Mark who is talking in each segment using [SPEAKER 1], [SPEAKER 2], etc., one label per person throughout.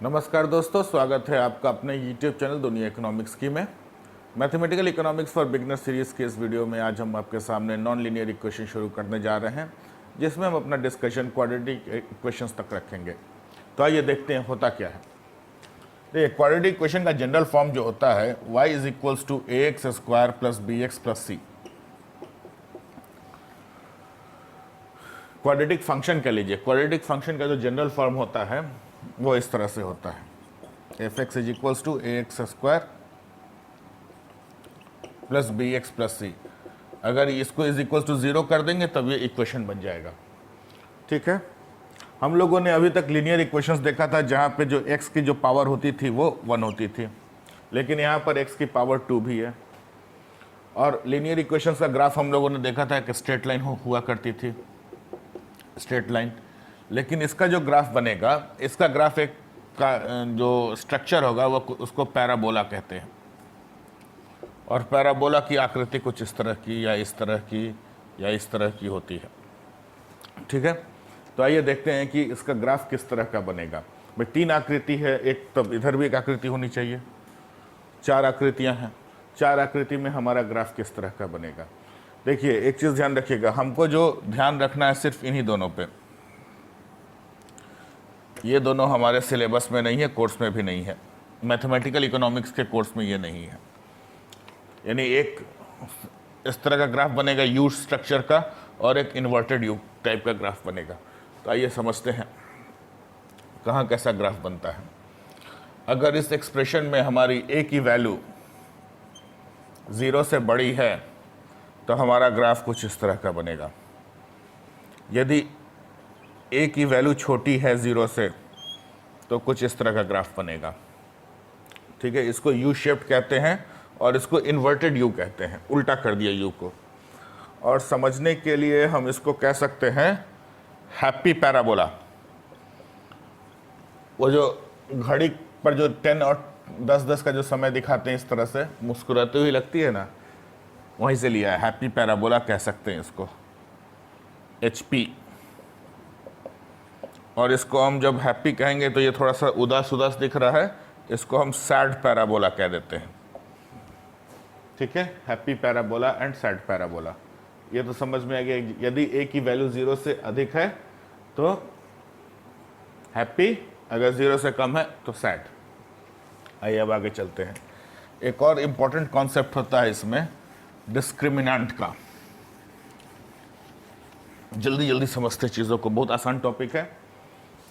[SPEAKER 1] नमस्कार दोस्तों, स्वागत है आपका अपने YouTube चैनल दुनिया इकोनॉमिक्स की में mathematical economics for beginner series के इस वीडियो में आज हम आपके सामने नॉन लीनियर इक्वेशन शुरू करने जा रहे हैं, जिसमें हम अपना डिस्कशन क्वाड्रेटिक इक्वेशंस तक रखेंगे। तो आइए देखते हैं होता क्या है। देखिए, क्वाड्रेटिक इक्वेशन का जनरल फॉर्म जो होता है y = ax² + bx + c। Quadratic function कह लीजिए। क्वाड्रेटिक फंक्शन का जो जनरल फॉर्म होता है वो इस तरह से होता है, f(x) = ax² + bx + c। अगर इसको =0 कर देंगे तब ये इक्वेशन बन जाएगा। ठीक है, हम लोगों ने अभी तक लीनियर इक्वेशंस देखा था जहाँ पे जो x की जो पावर होती थी वो 1 होती थी, लेकिन यहाँ पर x की पावर 2 भी है। और लीनियर इक्वेशंस का ग्राफ हम लोगों ने देखा था कि स्ट्रेट लाइन हुआ करती थी, स्ट्रेट लाइन। लेकिन इसका जो ग्राफ बनेगा, इसका ग्राफ एक का जो स्ट्रक्चर होगा वो उसको पैराबोला कहते हैं। और पैराबोला की आकृति कुछ इस तरह की या इस तरह की या इस तरह की होती है। ठीक है, तो आइए देखते हैं कि इसका ग्राफ किस तरह का बनेगा। भाई 3 आकृति है, एक तब इधर भी एक आकृति होनी चाहिए, 4 आकृतियां हैं। 4 आकृति में हमारा ग्राफ किस तरह का बनेगा। देखिए, एक चीज़ ध्यान रखिएगा, हमको जो ध्यान रखना है सिर्फ इन्हीं दोनों पे। ये दोनों हमारे सिलेबस में नहीं है, कोर्स में भी नहीं है, मैथमेटिकल इकोनॉमिक्स के कोर्स में ये नहीं है। यानी एक इस तरह का ग्राफ बनेगा यू स्ट्रक्चर का, और एक इन्वर्टेड यू टाइप का ग्राफ बनेगा। तो आइए समझते हैं कहाँ कैसा ग्राफ बनता है। अगर इस एक्सप्रेशन में हमारी a की वैल्यू 0 से बड़ी है तो हमारा ग्राफ कुछ इस तरह का बनेगा। यदि a की वैल्यू छोटी है 0 से तो कुछ इस तरह का ग्राफ बनेगा। ठीक है, इसको यू शेप्ड कहते हैं और इसको इन्वर्टेड यू कहते हैं, उल्टा कर दिया यू को। और समझने के लिए हम इसको कह सकते हैं हैप्पी पैराबोला। वो जो घड़ी पर जो 10 और 10 का जो समय दिखाते हैं इस तरह से मुस्कुराती हुई लगती है ना, वहीं से लिया है, हैप्पी पैराबोला कह सकते हैं इसको, HP। और इसको हम जब हैप्पी कहेंगे तो ये थोड़ा सा उदास उदास दिख रहा है, इसको हम सैड पैराबोला कह देते हैं। ठीक है, happy parabola and sad parabola, ये तो समझ में आ गया। यदि a की वैल्यू 0 से अधिक है तो हैप्पी, अगर 0 से कम है तो सैड। आइए अब आगे चलते हैं। एक और इम्पॉर्टेंट कॉन्सेप्ट होता है इसमें, डिस्क्रिमिनेंट का। जल्दी जल्दी समझते चीज़ों को, बहुत आसान टॉपिक है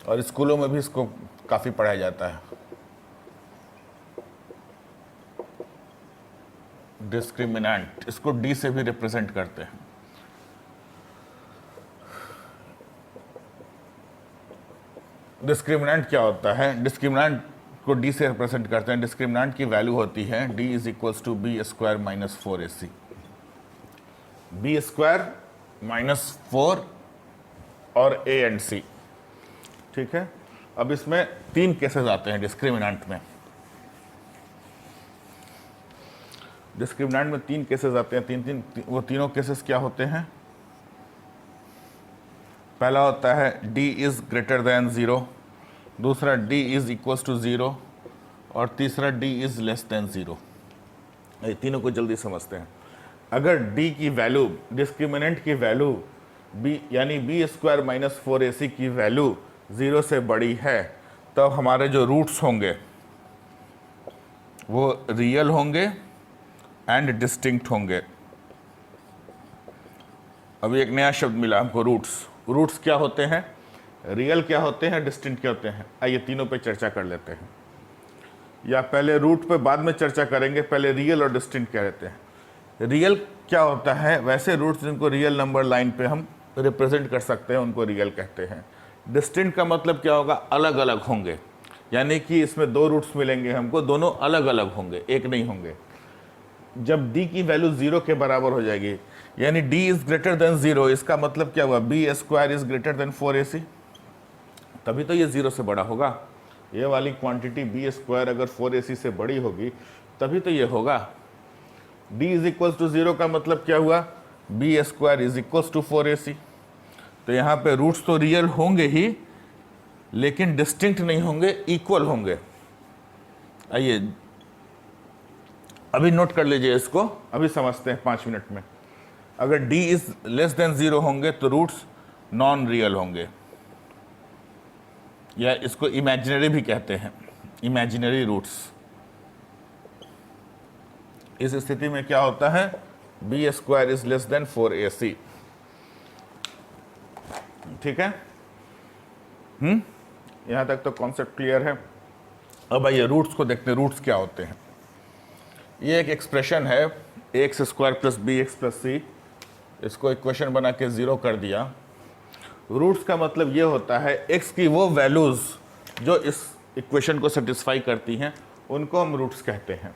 [SPEAKER 1] और स्कूलों में भी इसको काफ़ी पढ़ाया जाता है। डिस्क्रिमिनेंट, इसको डी से भी रिप्रेजेंट करते हैं। डिस्क्रिमिनेंट क्या होता है? डिस्क्रिमिनेंट को डी से रिप्रेजेंट करते हैं। डिस्क्रिमिनेंट की वैल्यू होती है d = b² - 4ac। b² - 4 और a एंड c। ठीक है, अब इसमें 3 केसेस आते हैं डिस्क्रिमिनेंट में। डिस्क्रिमिनेंट में 3 केसेस आते हैं। वो तीनों केसेस क्या होते हैं? पहला होता है d > 0, दूसरा d = 0 और तीसरा d < 0। ये तीनों को जल्दी समझते हैं। अगर d की वैल्यू, डिस्क्रिमिनेंट की वैल्यू b यानी b² - 4ac की वैल्यू 0 से बड़ी है तो हमारे जो रूट्स होंगे वो रियल होंगे एंड डिस्टिंक्ट होंगे। अभी एक नया शब्द मिला हमको, रूट्स। रूट्स क्या होते हैं, रियल क्या होते हैं, डिस्टिंक्ट क्या होते हैं। आइए तीनों पे चर्चा कर लेते हैं, या पहले रूट पे बाद में चर्चा करेंगे, पहले रियल और डिस्टिंक्ट क्या रहते हैं। रियल क्या होता है? वैसे रूट्स जिनको रियल नंबर लाइन पे हम रिप्रेजेंट कर सकते हैं उनको रियल कहते हैं। डिस्टिंक्ट का मतलब क्या होगा? अलग अलग होंगे, यानी कि इसमें 2 रूट्स मिलेंगे हमको, दोनों अलग अलग होंगे, एक नहीं होंगे। जब d की वैल्यू 0 के बराबर हो जाएगी, यानी d > 0, इसका मतलब क्या हुआ? b² > 4ac, तभी तो ये 0 से बड़ा होगा। ये वाली क्वांटिटी b² अगर 4ac से बड़ी होगी तभी तो ये होगा। d = 0 का मतलब क्या हुआ? b² = 4ac। तो यहाँ पे रूट्स तो रियल होंगे ही, लेकिन डिस्टिंक्ट नहीं होंगे, इक्वल होंगे। आइए अभी नोट कर लीजिए इसको, अभी समझते हैं 5 मिनट में। अगर d इज लेस देन 0 होंगे तो रूट्स नॉन रियल होंगे, या इसको इमेजिनरी भी कहते हैं, इमेजिनरी रूट्स। इस स्थिति में क्या होता है, b square is less than 4ac। ठीक है, यहां तक तो कॉन्सेप्ट क्लियर है। अब आइए रूट्स को देखते हैं, रूट्स क्या होते हैं। ये एक एक्सप्रेशन है ax square plus b x plus c, इसको इक्वेशन बना के 0 कर दिया। रूट्स का मतलब ये होता है x की वो वैल्यूज जो इस इक्वेशन को सेटिस्फाई करती हैं, उनको हम रूट्स कहते हैं।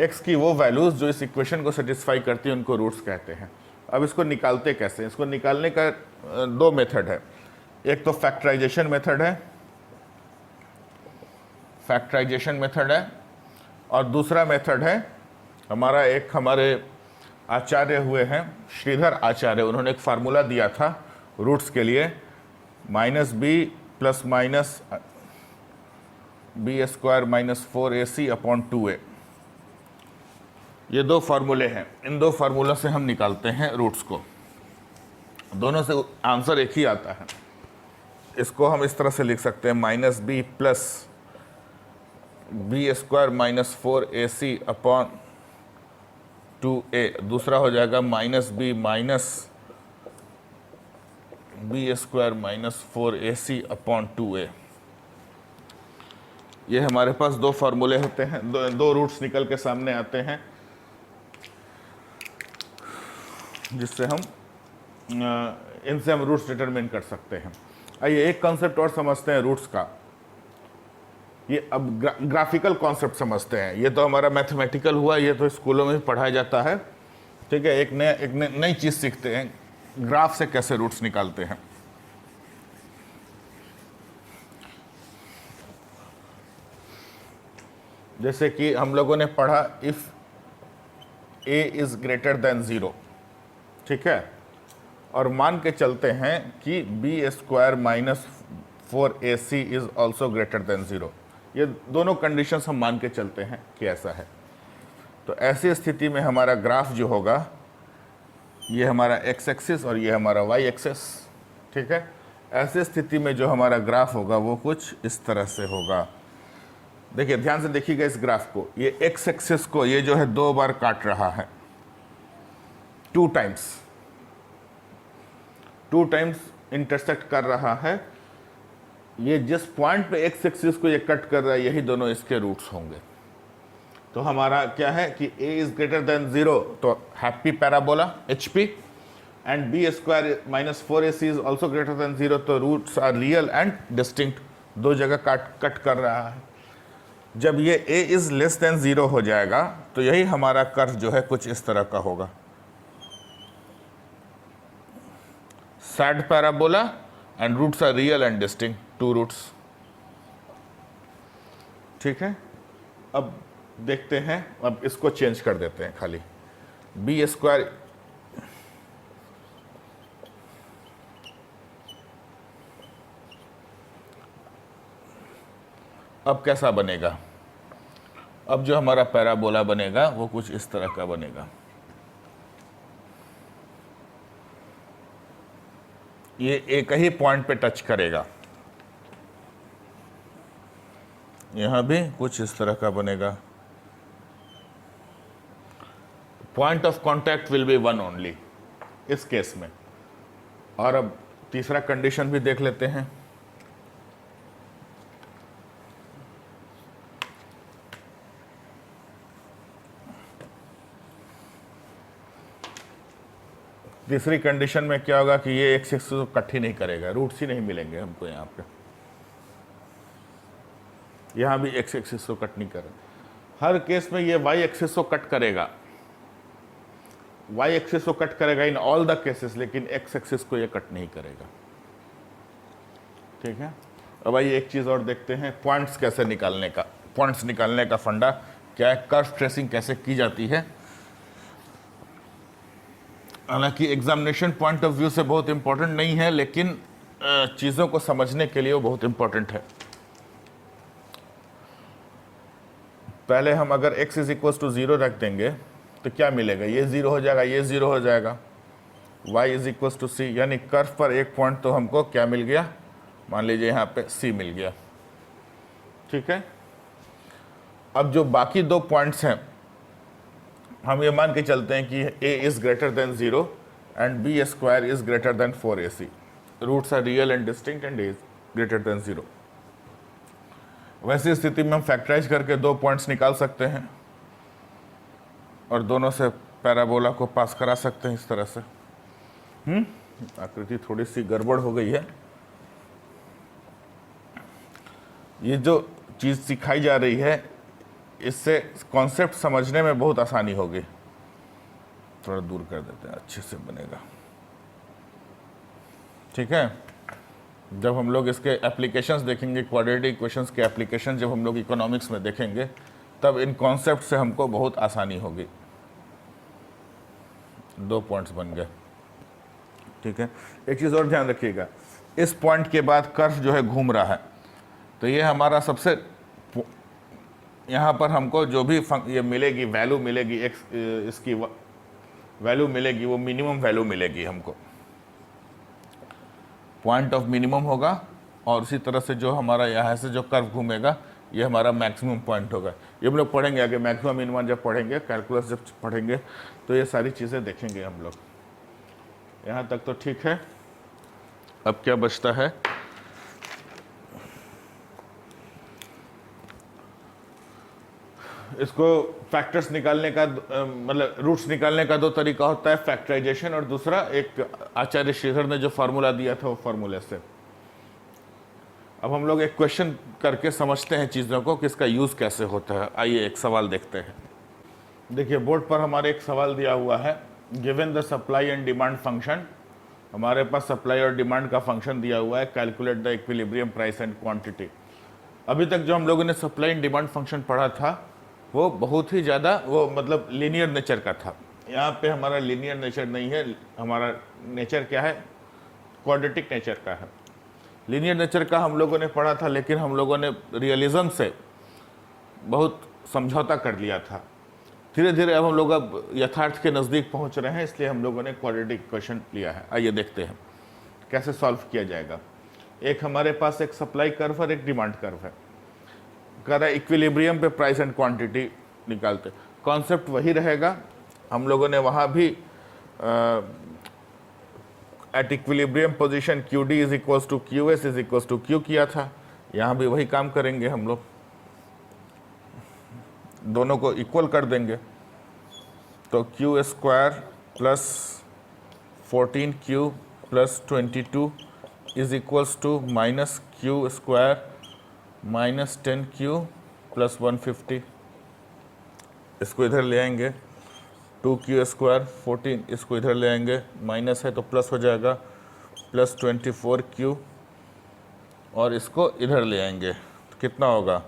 [SPEAKER 1] x की वो वैल्यूज जो इस इक्वेशन को सेटिस्फाई करती हैं, उनको रूट्स कहते हैं। अब इसको निकालते कैसे, इसको निकालने का 2 मेथड है। एक तो फैक्टराइजेशन मेथड है, फैक्टराइजेशन मेथड है, और दूसरा मेथड है हमारे आचार्य हुए हैं श्रीधर आचार्य, उन्होंने एक फार्मूला दिया था रूट्स के लिए, -b plus minus b square minus 4ac upon 2a। ये 2 फार्मूले हैं, इन 2 फार्मूलों से हम निकालते हैं रूट्स को। दोनों से आंसर एक ही आता है। इसको हम इस तरह से लिख सकते हैं, -b plus b square minus 4ac upon 2a। दूसरा हो जाएगा -b minus b square minus 4ac upon 2a। ये हमारे पास 2 फार्मूले होते हैं, दो रूट्स निकल के सामने आते हैं, जिससे हम इनसे हम रूट्स डिटरमिन कर सकते हैं। आइए एक कॉन्सेप्ट और समझते हैं रूट्स का। ये अब ग्राफिकल कॉन्सेप्ट समझते हैं। ये तो हमारा मैथमेटिकल हुआ, ये तो स्कूलों में भी पढ़ाया जाता है। ठीक है, एक नई चीज़ सीखते हैं, ग्राफ से कैसे रूट्स निकालते हैं। जैसे कि हम लोगों ने पढ़ा if a is greater than 0, ठीक है, और मान के चलते हैं कि b square minus 4ac is also greater than 0। ये दोनों कंडीशंस हम मान के चलते हैं कि ऐसा है। तो ऐसी स्थिति में हमारा ग्राफ जो होगा, ये हमारा x एक्सिस और ये हमारा y एक्सिस। ठीक है, ऐसी स्थिति में जो हमारा ग्राफ होगा वो कुछ इस तरह से होगा। देखिए, ध्यान से देखिएगा इस ग्राफ को। ये x एक्सिस को ये जो है 2 बार काट रहा है, 2 टाइम्स इंटरसेक्ट कर रहा है। ये जिस पॉइंट पे x एक्सिस को ये कट कर रहा है, यही दोनों इसके रूट्स होंगे। तो हमारा क्या है कि a इज ग्रेटर देन 0, तो happy parabola HP, and b square minus 4ac is also greater than 0, तो roots are real and distinct, 2 जगह कट कर रहा है। जब ये a इज लेस देन 0 हो जाएगा, तो यही हमारा कर्व जो है कुछ इस तरह का होगा, sad parabola, and roots are real and distinct, 2 roots. ठीक है, अब देखते हैं, अब इसको चेंज कर देते हैं खाली। बी स्क्वायर अब कैसा बनेगा, अब जो हमारा पैराबोला बनेगा वो कुछ इस तरह का बनेगा। ये एक ही पॉइंट पे टच करेगा, यहां भी कुछ इस तरह का बनेगा। Point of contact will be 1 only इस केस में। और अब तीसरा कंडीशन भी देख लेते हैं। तीसरी कंडीशन में क्या होगा कि ये x एक्सिस को कट ही नहीं करेगा, रूट्स ही नहीं मिलेंगे हमको यहाँ पे। यहाँ भी x एक्सिस को कट नहीं करेगा। हर केस में ये y एक्सिस को कट करेगा, y एक्सिस को कट करेगा इन ऑल द केसेस, लेकिन x एक्सिस को ये कट नहीं करेगा। ठीक है, अब आइए एक चीज़ और देखते हैं, पॉइंट्स कैसे निकालने का। पॉइंट्स निकालने का फंडा क्या है, कर्व ट्रेसिंग कैसे की जाती है। हालांकि एग्जामिनेशन पॉइंट ऑफ व्यू से बहुत इंपॉर्टेंट नहीं है, लेकिन चीज़ों को समझने के लिए वो बहुत इंपॉर्टेंट है। पहले हम अगर x इज इक्वल टू 0 रख देंगे तो क्या मिलेगा, ये 0 हो जाएगा, ये 0 हो जाएगा। y is equal to c, यानी कर्व पर एक पॉइंट तो हमको क्या मिल गया, मान लीजिए यहाँ पे c मिल गया। ठीक है, अब जो बाकी दो पॉइंट्स हैं हम ये मान के चलते हैं कि a is greater than 0 and b square is greater than 4ac। Roots are real and distinct and a is greater than 0। वैसी स्थिति में हम फैक्टराइज करके दो पॉइंट्स निकाल सकते हैं और दोनों से पैराबोला को पास करा सकते हैं इस तरह से। आकृति थोड़ी सी गड़बड़ हो गई है। ये जो चीज़ सिखाई जा रही है इससे कॉन्सेप्ट समझने में बहुत आसानी होगी। थोड़ा दूर कर देते हैं, अच्छे से बनेगा। ठीक है, जब हम लोग इसके एप्लीकेशंस देखेंगे, क्वाड्रेटिक इक्वेशंस के एप्लीकेशन जब हम लोग इकोनॉमिक्स में देखेंगे, तब इन कॉन्सेप्ट से हमको बहुत आसानी होगी। दो पॉइंट्स बन गए। ठीक है, एक चीज़ और ध्यान रखिएगा, इस पॉइंट के बाद कर्व जो है घूम रहा है, तो ये हमारा सबसे, यहाँ पर हमको जो भी ये मिलेगी, वैल्यू मिलेगी, इसकी वैल्यू मिलेगी, वो मिनिमम वैल्यू मिलेगी हमको, पॉइंट ऑफ मिनिमम होगा। और उसी तरह से जो हमारा यहाँ से जो कर्व घूमेगा ये हमारा मैक्सिमम पॉइंट होगा। ये हम लोग पढ़ेंगे आगे, मैक्सिमम मिनिमम जब पढ़ेंगे, कैलकुलस जब पढ़ेंगे, तो ये सारी चीज़ें देखेंगे हम लोग। यहाँ तक तो ठीक है। अब क्या बचता है, इसको फैक्टर्स निकालने का मतलब रूट्स निकालने का दो तरीका होता है, फैक्टराइजेशन और दूसरा एक आचार्य श्रीधर ने जो फार्मूला दिया था वो फार्मूले से। अब हम लोग एक क्वेश्चन करके समझते हैं चीज़ों को कि इसका यूज़ कैसे होता है। आइए एक सवाल देखते हैं। देखिए बोर्ड पर हमारे एक सवाल दिया हुआ है, given the supply and demand function. हमारे पास सप्लाई और डिमांड का फंक्शन दिया हुआ है, calculate the equilibrium price and quantity. अभी तक जो हम लोगों ने सप्लाई एंड डिमांड फंक्शन पढ़ा था वो बहुत ही ज़्यादा वो मतलब लीनियर नेचर का था। यहाँ पे हमारा लीनियर नेचर नहीं है, हमारा नेचर क्या है, क्वाड्रेटिक नेचर का है। लीनियर नेचर का हम लोगों ने पढ़ा था, लेकिन हम लोगों ने रियलिज्म से बहुत समझौता कर लिया था। धीरे धीरे अब हम लोग अब यथार्थ के नज़दीक पहुँच रहे हैं, इसलिए हम लोगों ने क्वाड्रेटिक इक्वेशन लिया है। आइए देखते हैं कैसे सॉल्व किया जाएगा। एक हमारे पास एक सप्लाई कर्व और एक डिमांड कर्व है। कह रहा है इक्विलिब्रियम पे प्राइस एंड क्वांटिटी निकालते, कॉन्सेप्ट वही रहेगा। हम लोगों ने वहाँ भी at equilibrium position QD is equals to QS is equals to Q किया था। यहाँ भी वही काम करेंगे हम लोग, दोनों को इक्वल कर देंगे। तो Q square plus 14Q plus 22 is equals to minus Q square minus 10Q plus 150। इसको इधर ले आएंगे, 2Q स्क्वायर 14, इसको इधर ले आएंगे, माइनस है तो प्लस हो जाएगा, प्लस 24Q, और इसको इधर ले आएंगे तो कितना होगा,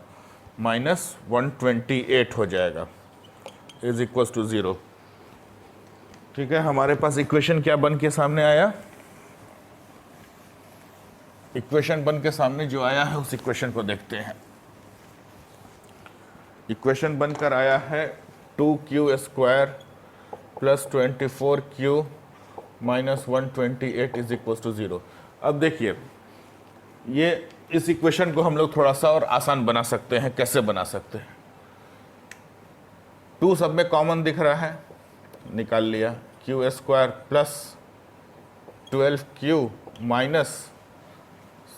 [SPEAKER 1] माइनस 128 हो जाएगा, इज इक्वल्स टू 0। ठीक है, हमारे पास इक्वेशन क्या बन के सामने आया, इक्वेशन बन के सामने जो आया है उस इक्वेशन को देखते हैं। इक्वेशन बनकर आया है 2Q square plus 24Q minus 128 is equal to 0। अब देखिए ये इस इक्वेशन को हम लोग थोड़ा सा और आसान बना सकते हैं। कैसे बना सकते हैं, 2 सब में कॉमन दिख रहा है, निकाल लिया, Q square plus 12Q minus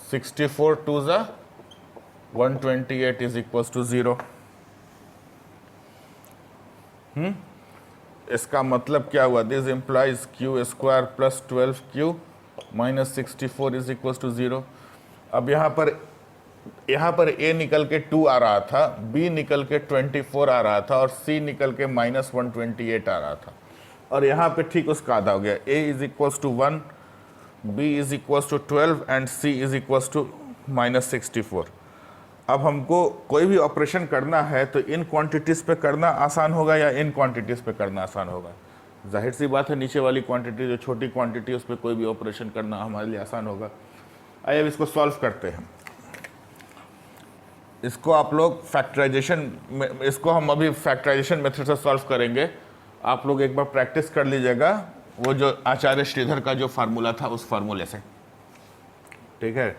[SPEAKER 1] 64 टू ज़ा 128 इज इक्वल टू 0। इसका मतलब क्या हुआ, this implies Q square plus 12Q minus 64 is equal to 0। अब यहाँ पर A निकल के 2 आ रहा था, B निकल के 24 आ रहा था और C निकल के माइनस 128 आ रहा था, और यहाँ पे ठीक उसका आधा हो गया। A is equal to 1, B is equal to 12 and C is equal to minus 64। अब हमको कोई भी ऑपरेशन करना है तो इन क्वांटिटीज़ पे करना आसान होगा या इन क्वांटिटीज़ पे करना आसान होगा, जाहिर सी बात है नीचे वाली क्वांटिटी जो छोटी क्वांटिटी उस पर कोई भी ऑपरेशन करना हमारे लिए आसान होगा। आइए अब इसको सॉल्व करते हैं। इसको आप लोग फैक्टराइजेशन में, इसको हम अभी फैक्टराइजेशन मेथड से सॉल्व करेंगे। आप लोग एक बार प्रैक्टिस कर लीजिएगा वो जो आचार्य श्रीधर का जो फार्मूला था उस फार्मूले से, ठीक है।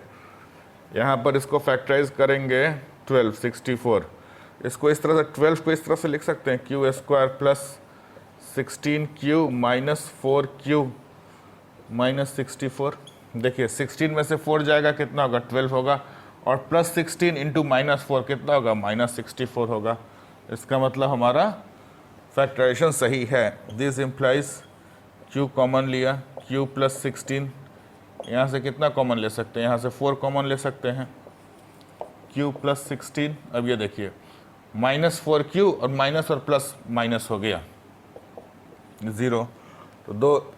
[SPEAKER 1] यहाँ पर इसको फैक्टराइज करेंगे 12 64। इसको इस तरह से 12 को इस तरह से लिख सकते हैं Q square plus 16q minus 4q minus 64। देखिए 16 में से 4 जाएगा कितना होगा 12 होगा, और प्लस 16 इंटू माइनस 4 कितना होगा माइनस 64 होगा। इसका मतलब हमारा फैक्टराइजेशन सही है। दिस इम्प्लाइज q कॉमन लिया, q प्लस 16, यहाँ से कितना कॉमन ले सकते हैं, यहाँ से 4 कॉमन ले सकते हैं, q प्लस 16। अब ये देखिए माइनस 4q और माइनस और प्लस माइनस हो गया 0, तो दो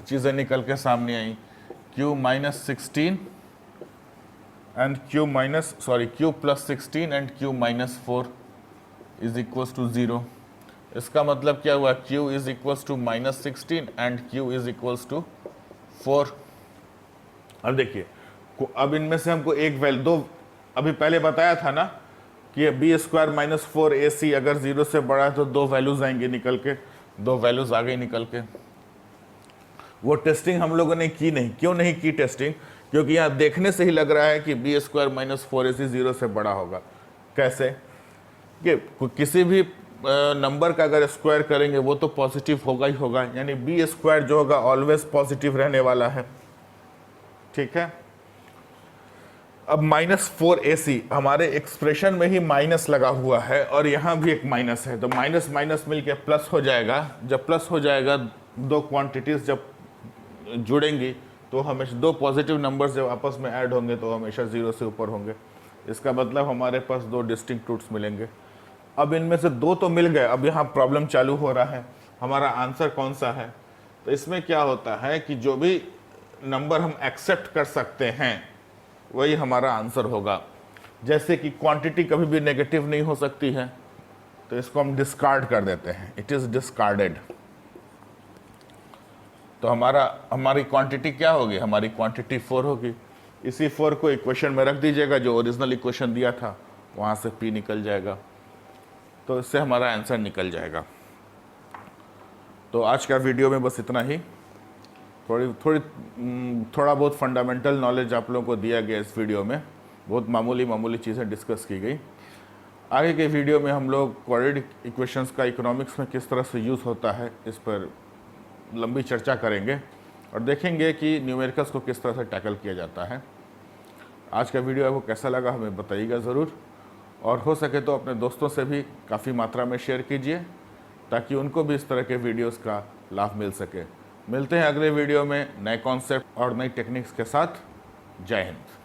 [SPEAKER 1] चीज़ें निकल के सामने आई, q minus 16 and q plus 16 and q minus 4 is equals to 0। इसका मतलब क्या हुआ, q is equals to minus 16 and q is equals to 4। अब देखिए अब इनमें से हमको एक वैल्यू, दो अभी पहले बताया था ना कि बी स्क्वायर माइनस 4ac अगर 0 से बड़ा है तो दो वैल्यूज आएंगे निकल के, दो वैल्यूज आ गई निकल के। वो टेस्टिंग हम लोगों ने की नहीं। क्यों नहीं की टेस्टिंग, क्योंकि यहाँ देखने से ही लग रहा है कि बी स्क्वायर माइनस 4ac 0 से बड़ा होगा। कैसे कि किसी भी नंबर का अगर स्क्वायर करेंगे वो तो पॉजिटिव होगा ही होगा, यानी बी स्क्वायर जो होगा ऑलवेज पॉजिटिव रहने वाला है, ठीक है। अब माइनस 4ac हमारे एक्सप्रेशन में ही माइनस लगा हुआ है और यहाँ भी एक माइनस है, तो माइनस माइनस मिलके प्लस हो जाएगा। जब प्लस हो जाएगा, दो क्वांटिटीज जब जुड़ेंगी तो हमेशा दो पॉजिटिव नंबर्स जब आपस में ऐड होंगे तो हमेशा 0 से ऊपर होंगे। इसका मतलब हमारे पास दो डिस्टिंक्ट रूट्स मिलेंगे। अब इनमें से दो तो मिल गए, अब यहाँ प्रॉब्लम चालू हो रहा है हमारा आंसर कौन सा है। तो इसमें क्या होता है कि जो भी नंबर हम एक्सेप्ट कर सकते हैं वही हमारा आंसर होगा। जैसे कि क्वांटिटी कभी भी नेगेटिव नहीं हो सकती है, तो इसको हम डिस्कार्ड कर देते हैं, इट इज़ डिस्कार्डेड। तो हमारी क्वांटिटी क्या होगी, हमारी क्वांटिटी 4 होगी। इसी 4 को इक्वेशन में रख दीजिएगा, जो ओरिजिनल इक्वेशन दिया था वहाँ से p निकल जाएगा, तो इससे हमारा आंसर निकल जाएगा। तो आज का वीडियो में बस इतना ही। थोड़ा बहुत फंडामेंटल नॉलेज आप लोगों को दिया गया इस वीडियो में, बहुत मामूली चीज़ें डिस्कस की गई। आगे के वीडियो में हम लोग क्वाड्रेटिक इक्वेशंस का इकोनॉमिक्स में किस तरह से यूज़ होता है इस पर लंबी चर्चा करेंगे और देखेंगे कि न्यूमेरिकल्स को किस तरह से टैकल किया जाता है। आज का वीडियो आपको कैसा लगा हमें बताइएगा ज़रूर, और हो सके तो अपने दोस्तों से भी काफ़ी मात्रा में शेयर कीजिए ताकि उनको भी इस तरह के वीडियोस का लाभ मिल सके। मिलते हैं अगले वीडियो में नए कॉन्सेप्ट और नई टेक्निक्स के साथ। जय हिंद।